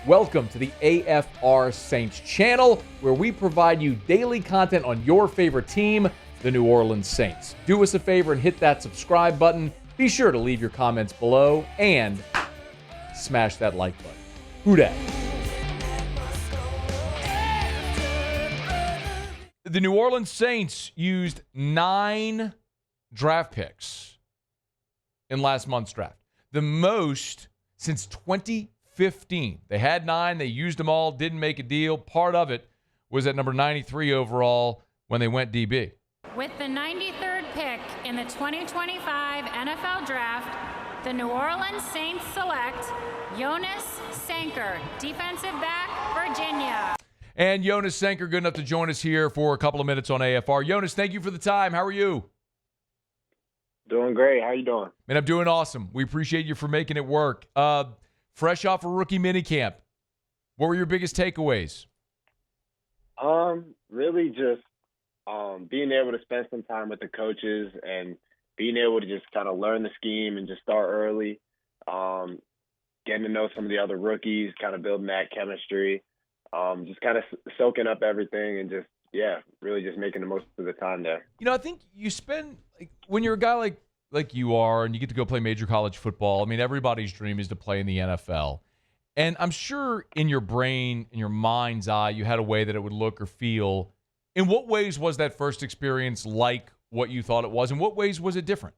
Welcome to the AFR Saints channel, where we provide you daily content on your favorite team, the New Orleans Saints. Do us a favor and hit that subscribe button. Be sure to leave your comments below and smash that like button. Who dat? The New Orleans Saints used 9 draft picks in last month's draft. The most since 2015. They had 9. They used them all, didn't make a deal. Part of it was at number 93 overall when they went DB. With the 93rd pick in the 2025 NFL Draft, the New Orleans Saints select Jonas Sanker, defensive back, Virginia. And Jonas Sanker, good enough to join us here for a couple of minutes on AFR. Jonas, thank you for the time. How are you? Doing great. How you doing? Man, I'm doing awesome. We appreciate you for making it work. Fresh off a rookie minicamp, what were your biggest takeaways? Really just being able to spend some time with the coaches and being able to just kind of learn the scheme and just start early. Getting to know some of the other rookies, kind of building that chemistry. Just kind of soaking up everything and just, really just making the most of the time there. You know, I think you spend, when you're a guy like you are and you get to go play major college football, I mean, everybody's dream is to play in the NFL. And I'm sure in your brain, in your mind's eye, you had a way that it would look or feel. In what ways was that first experience like what you thought it was? In what ways was it different?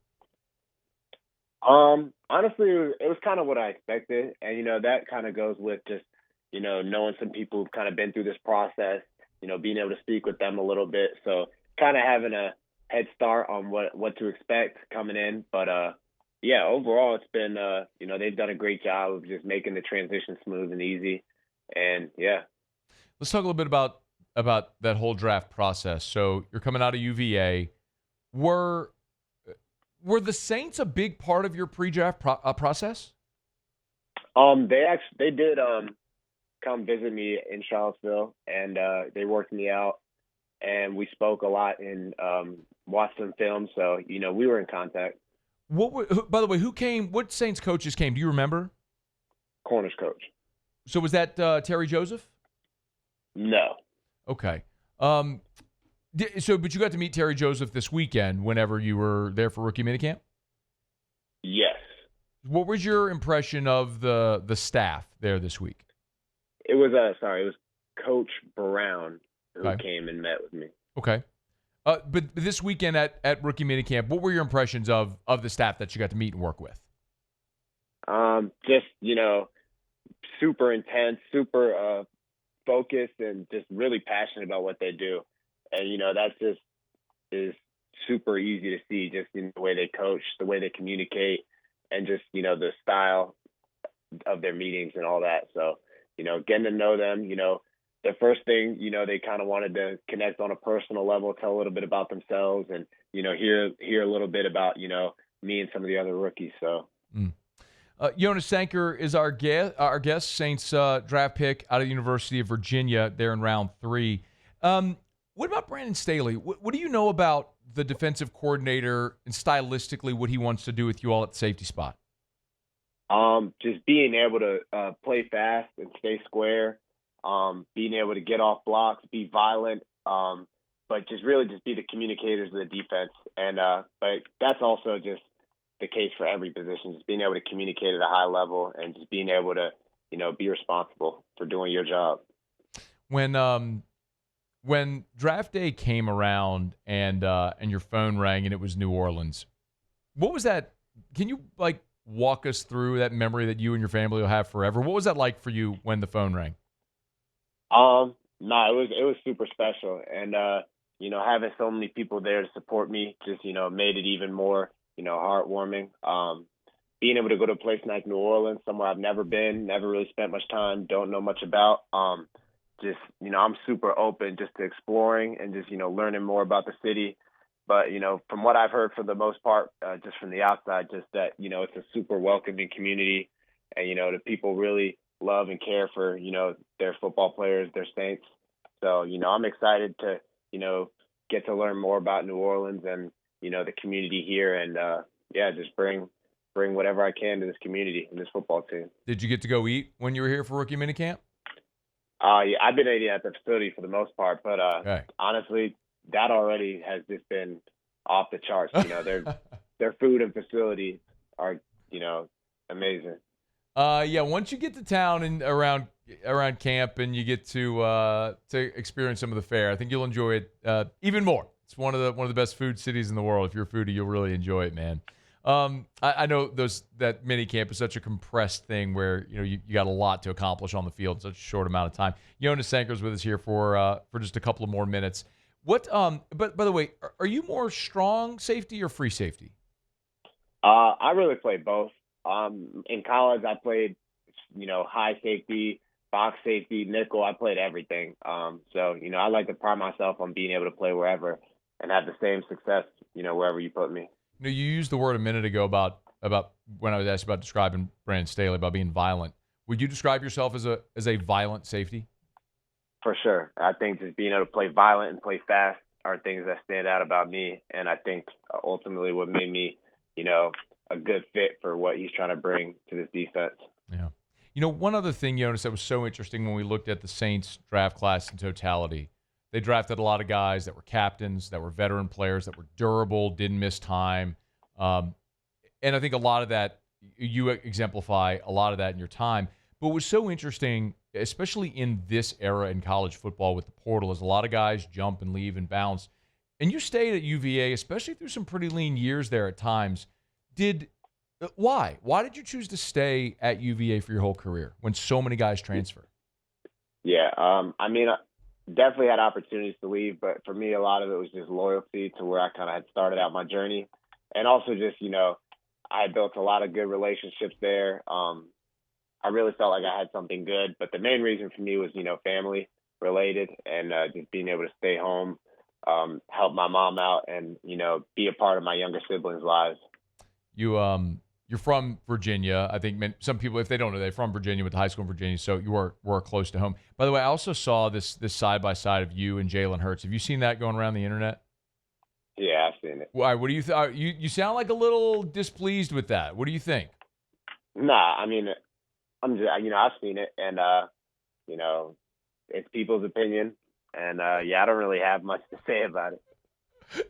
Honestly, it was kind of what I expected. And, that kind of goes with just, knowing some people who've kind of been through this process, being able to speak with them a little bit. So kind of having a head start on what to expect coming in. But, overall, it's been, they've done a great job of just making the transition smooth and easy. And, Let's talk a little bit about that whole draft process. So you're coming out of UVA. Were the Saints a big part of your pre-draft process? They did come visit me in Charlottesville, and they worked me out, and we spoke a lot and watched some film. So we were in contact. By the way, who came? What Saints coaches came? Do you remember? Corners coach. So was that Terry Joseph? No. Okay. But you got to meet Terry Joseph this weekend whenever you were there for rookie minicamp? Yes. What was your impression of the staff there this week? It was Coach Brown who came and met with me. Okay. But this weekend at rookie minicamp, what were your impressions of the staff that you got to meet and work with? Just, super intense, super focused, and just really passionate about what they do. And, that just is super easy to see, just in the way they coach, the way they communicate, and just, the style of their meetings and all that. So, getting to know them, the first thing, they kind of wanted to connect on a personal level, tell a little bit about themselves, and, hear a little bit about, me and some of the other rookies. So. Jonas Sanker is our guest, Saints draft pick out of the University of Virginia there in round 3. What about Brandon Staley? What do you know about the defensive coordinator and stylistically what he wants to do with you all at the safety spot? Just being able to play fast and stay square, being able to get off blocks, be violent, but just really just be the communicators of the defense. And but that's also just the case for every position, just being able to communicate at a high level and just being able to, be responsible for doing your job. When draft day came around and your phone rang and it was New Orleans, what was that? Can you walk us through that memory that you and your family will have forever? What was that like for you when the phone rang? No, it was super special, and having so many people there to support me just made it even more heartwarming. Being able to go to a place like New Orleans, somewhere I've never been, never really spent much time, don't know much about. Just I'm super open just to exploring and just learning more about the city. But from what I've heard, for the most part, just from the outside, just that it's a super welcoming community, and the people really love and care for their football players, their Saints. So I'm excited to get to learn more about New Orleans and the community here, and just bring bring whatever I can to this community and this football team. Did you get to go eat when you were here for rookie minicamp? Yeah, I've been eating at the facility for the most part, but Okay. honestly, that already has just been off the charts. You know, their food and facility are, you know, amazing. Yeah, once you get to town and around camp and you get to experience some of the fare, I think you'll enjoy it even more. It's one of the best food cities in the world. If you're a foodie, you'll really enjoy it, man. I know that mini camp is such a compressed thing where you got a lot to accomplish on the field in such a short amount of time. Jonas Sanker's with us here for just a couple of more minutes. But by the way, are you more strong safety or free safety? I really played both. In college, I played, high safety, box safety, nickel. I played everything. So, I like to pride myself on being able to play wherever and have the same success, wherever you put me. You used the word a minute ago about when I was asked about describing Brandon Staley about being violent. Would you describe yourself as a violent safety? For sure. I think just being able to play violent and play fast are things that stand out about me. And I think ultimately what made me, a good fit for what he's trying to bring to this defense. Yeah. One other thing, Jonas, that was so interesting when we looked at the Saints draft class in totality. They drafted a lot of guys that were captains, that were veteran players, that were durable, didn't miss time. And I think a lot of that, you exemplify a lot of that in your time. But what was so interesting, especially in this era in college football with the portal, is a lot of guys jump and leave and bounce. And you stayed at UVA, especially through some pretty lean years there at times. Why? Why did you choose to stay at UVA for your whole career when so many guys transfer? Yeah, I definitely had opportunities to leave, but for me, a lot of it was just loyalty to where I kind of had started out my journey. And also just, I built a lot of good relationships there. I really felt like I had something good, but the main reason for me was, family related and just being able to stay home, help my mom out and, be a part of my younger siblings' lives. You're from Virginia. I think some people, if they don't know, they're from Virginia, went to high school in Virginia, so you were close to home. By the way, I also saw this side by side of you and Jalen Hurts. Have you seen that going around the internet? Yeah, I've seen it. Why? What do you think? You sound like a little displeased with that. What do you think? Nah, I'm just, I've seen it, and it's people's opinion, and I don't really have much to say about it.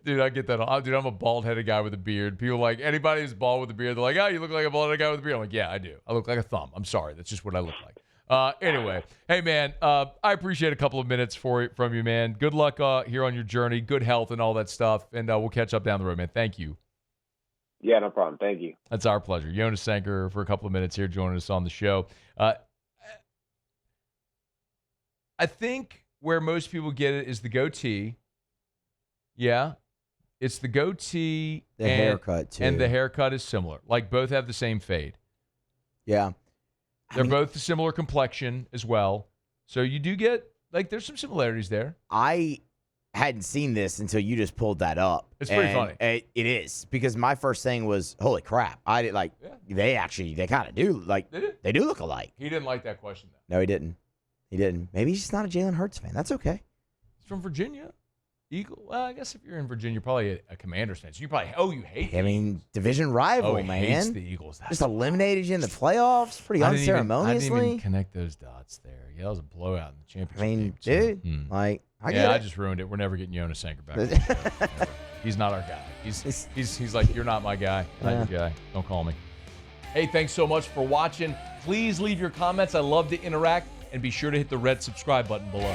Dude, I get that. Dude, I'm a bald-headed guy with a beard. People like, anybody who's bald with a beard, they're like, oh, you look like a bald-headed guy with a beard. I'm like, yeah, I do. I look like a thumb. I'm sorry. That's just what I look like. Anyway, hey, man, I appreciate a couple of minutes from you, man. Good luck here on your journey. Good health and all that stuff. And we'll catch up down the road, man. Thank you. Yeah, no problem. Thank you. That's our pleasure. Jonas Sanker for a couple of minutes here joining us on the show. I think where most people get it is the goatee. Yeah, it's the goatee. The haircut, too. And the haircut is similar. Like, both have the same fade. Yeah. They're both a similar complexion as well. So you do get, there's some similarities there. I hadn't seen this until you just pulled that up. It's pretty funny. It is, because my first thing was, holy crap. I did they kind of do, they do look alike. He didn't like that question, though. No, he didn't. Maybe he's just not a Jalen Hurts fan. That's okay. He's from Virginia. Eagle. Well, I guess if you're in Virginia, you're probably a Commanders fan. So you probably, you hate the Eagles. Division rival, he man. Hates the Eagles. Just eliminated you in the playoffs pretty unceremoniously. I didn't even connect those dots there. Yeah, that was a blowout in the championship game. Dude, I get it. I just ruined it. We're never getting Jonas Sanker back on the show. Never. He's not our guy. He's like, you're not my guy. Not your guy. Don't call me. Hey, thanks so much for watching. Please leave your comments. I love to interact. And be sure to hit the red subscribe button below.